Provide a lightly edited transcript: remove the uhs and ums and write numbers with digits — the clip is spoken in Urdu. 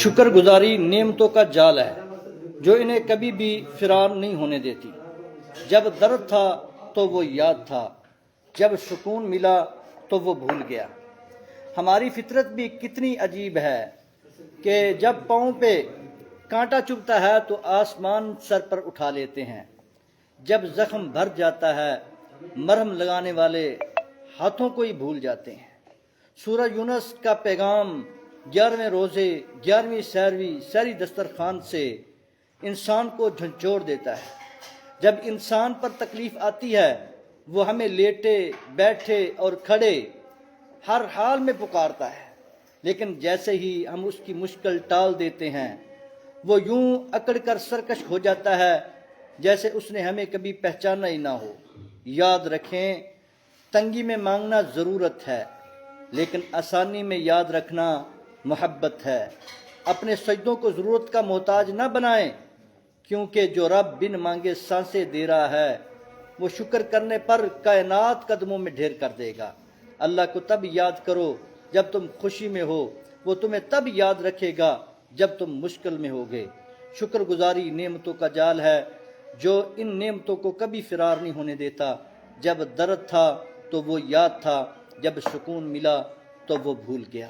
شکر گزاری نعمتوں کا جال ہے جو انہیں کبھی بھی فرار نہیں ہونے دیتی۔ جب درد تھا تو وہ یاد تھا، جب سکون ملا تو وہ بھول گیا۔ ہماری فطرت بھی کتنی عجیب ہے کہ جب پاؤں پہ کانٹا چبھتا ہے تو آسمان سر پر اٹھا لیتے ہیں، جب زخم بھر جاتا ہے مرہم لگانے والے ہاتھوں کو ہی بھول جاتے ہیں۔ سورہ یونس کا پیغام 11ویں روزے 11ویں سحری دسترخوان سے انسان کو جھنجھوڑ دیتا ہے۔ جب انسان پر تکلیف آتی ہے وہ ہمیں لیٹے بیٹھے اور کھڑے ہر حال میں پکارتا ہے، لیکن جیسے ہی ہم اس کی مشکل ٹال دیتے ہیں وہ یوں اکڑ کر سرکش ہو جاتا ہے جیسے اس نے ہمیں کبھی پہچانا ہی نہ ہو۔ یاد رکھیں، تنگی میں مانگنا ضرورت ہے لیکن آسانی میں یاد رکھنا محبت ہے۔ اپنے سجدوں کو ضرورت کا محتاج نہ بنائیں، کیونکہ جو رب بن مانگے سانسیں دے رہا ہے وہ شکر کرنے پر کائنات قدموں میں ڈھیر کر دے گا۔ اللہ کو تب یاد کرو جب تم خوشی میں ہو، وہ تمہیں تب یاد رکھے گا جب تم مشکل میں ہوگے۔ شکر گزاری نعمتوں کا جال ہے جو ان نعمتوں کو کبھی فرار نہیں ہونے دیتا۔ جب درد تھا تو وہ یاد تھا، جب سکون ملا تو وہ بھول گیا۔